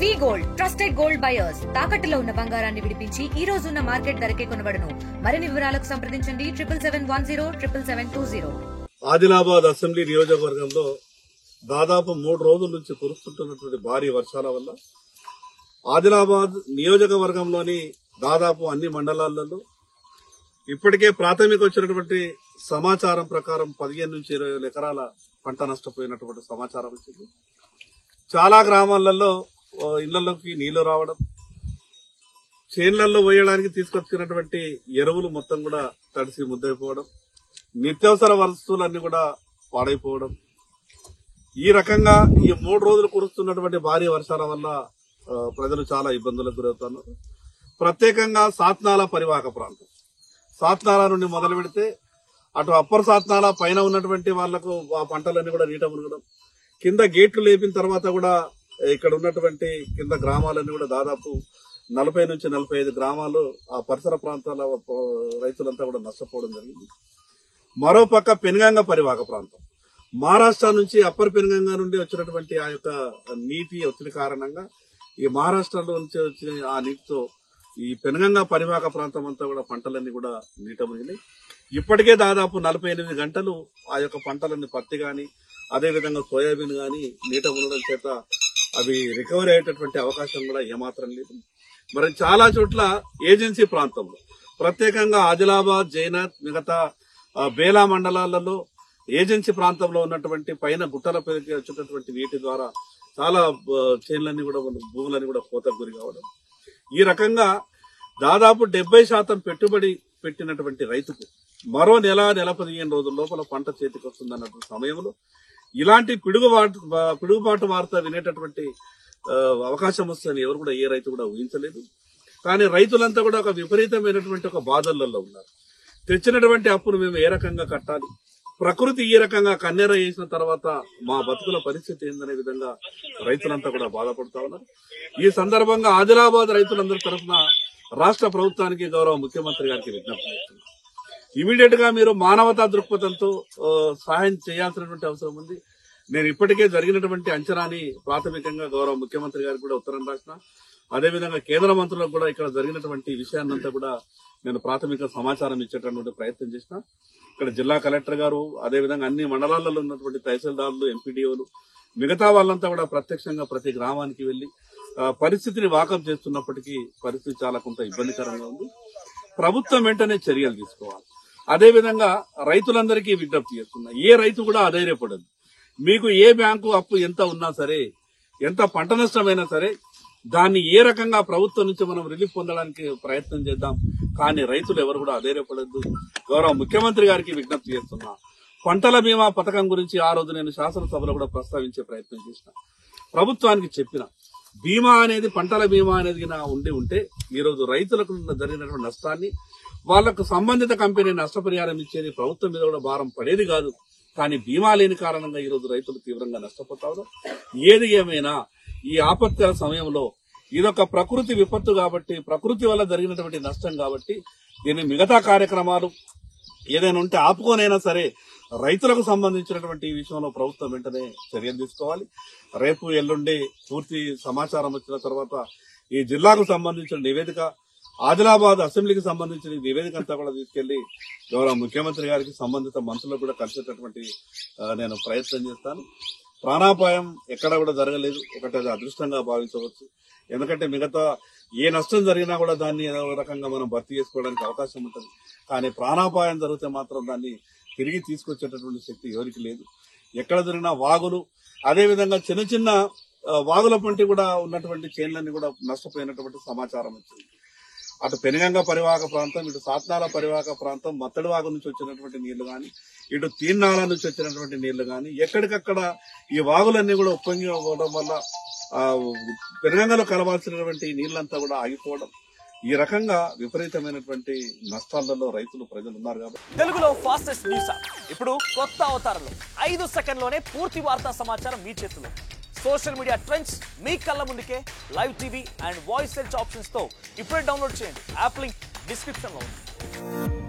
వి gold trusted gold buyers తాకట్టులో ఉన్న బంగారాన్ని విడిపించి ఈ రోజు ఉన్న మార్కెట్ ధరకే కొనబడును. మరిన్ని వివరాలకు సంప్రదించండి 77107720. ఆదిలాబాద్ అసెంబ్లీ నియోజకవర్గంలో దాదాపు 3 రోజుల నుంచి కురుస్తున్నటువంటి భారీ వర్షాల వల్ల ఆదిలాబాద్ నియోజకవర్గంలోని దాదాపు అన్ని మండలాలలో ఇప్పటికే ప్రాథమిక వచ్చినటువంటి సమాచారం ప్రకారం 15 నుంచి 20 ఎకరాల పంట నష్టపోయినటువంటి సమాచారం వచ్చింది. చాలా గ్రామాలలో ఇళ్లలోకి నీళ్లు రావడం, చేన్లలో వేయడానికి తీసుకొచ్చినటువంటి ఎరువులు మొత్తం కూడా తడిసి ముద్దైపోవడం, నిత్యావసర వస్తువులన్నీ కూడా పాడైపోవడం, ఈ రకంగా ఈ 3 రోజులు కురుస్తున్నటువంటి భారీ వర్షాల వల్ల ప్రజలు చాలా ఇబ్బందులకు గురవుతున్నారు. ప్రత్యేకంగా సాత్నాల పరివాహక ప్రాంతం, సాత్నాల నుండి మొదలు పెడితే అటు అప్పర్ సాత్నాల పైన ఉన్నటువంటి వాళ్లకు ఆ పంటలన్నీ కూడా నీట మునగడం, కింద గేట్లు లేపిన తర్వాత కూడా ఇక్కడ ఉన్నటువంటి కింద గ్రామాలన్నీ కూడా దాదాపు 40 నుంచి 45 గ్రామాలు ఆ పరిసర ప్రాంతాల రైతులంతా కూడా నష్టపోవడం జరిగింది. మరోపక్క పెనుగంగ పరివాహక ప్రాంతం, మహారాష్ట్ర నుంచి అప్పర్ పెనుగంగ నుండి వచ్చినటువంటి ఆ యొక్క నీటి ఒత్తిడి కారణంగా ఈ మహారాష్ట్రలో నుంచి వచ్చిన ఆ నీటితో ఈ పెనుగంగ పరివాహక ప్రాంతం అంతా కూడా పంటలన్నీ కూడా నీట మునిగినాయి. ఇప్పటికే దాదాపు 48 గంటలు ఆ యొక్క పంటలన్నీ పత్తి గాని అదేవిధంగా సోయాబీన్ గాని నీట మునగడం చేత అవి రికవరీ అయ్యేటటువంటి అవకాశం కూడా ఏమాత్రం లేదు. మరి చాలా చోట్ల ఏజెన్సీ ప్రాంతంలో ప్రత్యేకంగా ఆదిలాబాద్, జైనత్, మిగతా బేలా మండలాలలో ఏజెన్సీ ప్రాంతంలో ఉన్నటువంటి పైన గుట్టల పైకి వచ్చేటటువంటి నీటి ద్వారా చాలా చేన్లన్నీ కూడా భూములన్నీ కూడా కోతకు గురి కావడం, ఈ రకంగా దాదాపు 70% పెట్టుబడి పెట్టినటువంటి రైతుకు మరో నెల 15 రోజుల లోపల పంట చేతికి వస్తుందన్నటువంటి సమయంలో ఇలాంటి పిడుగుబాటు వార్త వినేటటువంటి అవకాశం వస్తుందని ఎవరు కూడా ఏ రైతు కూడా ఊహించలేదు. కానీ రైతులంతా కూడా ఒక విపరీతమైనటువంటి ఒక బాధల్లో ఉన్నారు. తెచ్చినటువంటి అప్పును మేము ఏ రకంగా కట్టాలి, ప్రకృతి ఈ రకంగా కన్నెర చేసిన తర్వాత మా బతుకుల పరిస్థితి ఏందనే విధంగా రైతులంతా కూడా బాధపడుతా ఉన్నారు. ఈ సందర్భంగా ఆదిలాబాద్ రైతులందరి తరఫున రాష్ట్ర ప్రభుత్వానికి, గౌరవ ముఖ్యమంత్రి గారికి విజ్ఞప్తి చేస్తున్నారు. ఇమీడియట్ గా మీరు మానవతా దృక్పథంతో సహాయం చేయాల్సినటువంటి అవసరం ఉంది. నేను ఇప్పటికే జరిగినటువంటి అంచనాని ప్రాథమికంగా గౌరవ ముఖ్యమంత్రి గారికి కూడా ఉత్తరం రాసిన, అదేవిధంగా కేంద్ర మంత్రులకు కూడా ఇక్కడ జరిగినటువంటి విషయాన్నంతా కూడా నేను ప్రాథమిక సమాచారం ఇచ్చేటటువంటి ప్రయత్నం చేసిన. ఇక్కడ జిల్లా కలెక్టర్ గారు, అదేవిధంగా అన్ని మండలాలలో ఉన్నటువంటి తహసీల్దారులు, ఎంపీడీఓలు, మిగతా వాళ్ళంతా కూడా ప్రత్యక్షంగా ప్రతి గ్రామానికి వెళ్లి పరిస్థితిని వాకప్ చేస్తున్నప్పటికీ పరిస్థితి చాలా కొంత ఇబ్బందికరంగా ఉంది. ప్రభుత్వం వెంటనే చర్యలు తీసుకోవాలి. అదేవిధంగా రైతులందరికీ విజ్ఞప్తి చేస్తున్నా, ఏ రైతు కూడా అధైర్యపడదు. మీకు ఏ బ్యాంకు అప్పు ఎంత ఉన్నా సరే, ఎంత పంట నష్టమైనా సరే, దాన్ని ఏ రకంగా ప్రభుత్వం నుంచి మనం రిలీఫ్ పొందడానికి ప్రయత్నం చేద్దాం. కానీ రైతులు ఎవరు కూడా అధైర్యపడద్దు. గౌరవ ముఖ్యమంత్రి గారికి విజ్ఞప్తి చేస్తున్నా, పంటల బీమా పథకం గురించి ఆ రోజు నేను శాసనసభలో కూడా ప్రస్తావించే ప్రయత్నం చేసిన, ప్రభుత్వానికి చెప్పిన, బీమా అనేది, పంటల బీమా అనేది ఉండి ఉంటే ఈ రోజు రైతులకు జరిగినటువంటి నష్టాన్ని వాళ్లకు సంబంధిత కంపెనీ నష్టపరిహారం ఇచ్చేది, ప్రభుత్వం మీద కూడా భారం పడేది కాదు. కానీ బీమా లేని కారణంగా ఈ రోజు రైతులు తీవ్రంగా నష్టపోతారు. ఏది ఏమైనా ఈ ఆపత్తుల సమయంలో ఇదొక ప్రకృతి విపత్తు కాబట్టి, ప్రకృతి వల్ల జరిగినటువంటి నష్టం కాబట్టి దీని మిగతా కార్యక్రమాలు ఏదైనా ఉంటే ఆపుకోనైనా సరే రైతులకు సంబంధించినటువంటి ఈ విషయంలో ప్రభుత్వం వెంటనే చర్యలు తీసుకోవాలి. రేపు ఎల్లుండి పూర్తి సమాచారం వచ్చిన తర్వాత ఈ జిల్లాకు సంబంధించిన నివేదిక, ఆదిలాబాద్ అసెంబ్లీకి సంబంధించిన నివేదిక అంతా కూడా తీసుకెళ్లి గౌరవ ముఖ్యమంత్రి గారికి, సంబంధిత మంత్రులకు కూడా కలిసేటటువంటి నేను ప్రయత్నం చేస్తాను. ప్రాణాపాయం ఎక్కడా కూడా జరగలేదు, ఒకటి అది అదృష్టంగా భావించవచ్చు. ఎందుకంటే మిగతా ఏ నష్టం జరిగినా కూడా దాన్ని ఏదో రకంగా మనం భర్తీ చేసుకోవడానికి అవకాశం ఉంటుంది. కానీ ప్రాణాపాయం జరిగితే మాత్రం దాన్ని తిరిగి తీసుకొచ్చేటటువంటి శక్తి ఎవరికి లేదు. ఎక్కడ జరిగినా వాగులు, అదేవిధంగా చిన్న చిన్న వాగుల పంటి కూడా ఉన్నటువంటి చేన్లన్నీ కూడా నష్టపోయినటువంటి సమాచారం వచ్చింది. అటు పెనుగంగ పరివాహక ప్రాంతం, ఇటు సాత్నాల పరివాహక ప్రాంతం, మత్తడి వాగు నుంచి వచ్చినటువంటి నీళ్లు గాని, ఇటు తీర్నాల నుంచి వచ్చినటువంటి నీళ్లు గాని, ఎక్కడికక్కడ ఈ వాగులన్నీ కూడా ఉప్పొంగిపోవడం వల్ల పెనుగంగలో కలవాల్సినటువంటి నీళ్లంతా కూడా ఆగిపోవడం, ఈ రకంగా విపరీతమైనటువంటి నష్టాలలో రైతులు, ప్రజలు ఉన్నారు. కాబట్టి తెలుగులో ఫాస్టెస్ట్ న్యూస్ ఇప్పుడు కొత్త అవతారంలో 5 సెకండ్లోనే పూర్తి వార్తా సమాచారం మీ చేతిలో. సోషల్ మీడియా ట్రెండ్స్ మీ కళ్ళ ముందుకే live TV and voice search options తో ఇప్పుడే డౌన్లోడ్ చేయండి. యాప్ లింక్ డిస్క్రిప్షన్ లో ఉంది.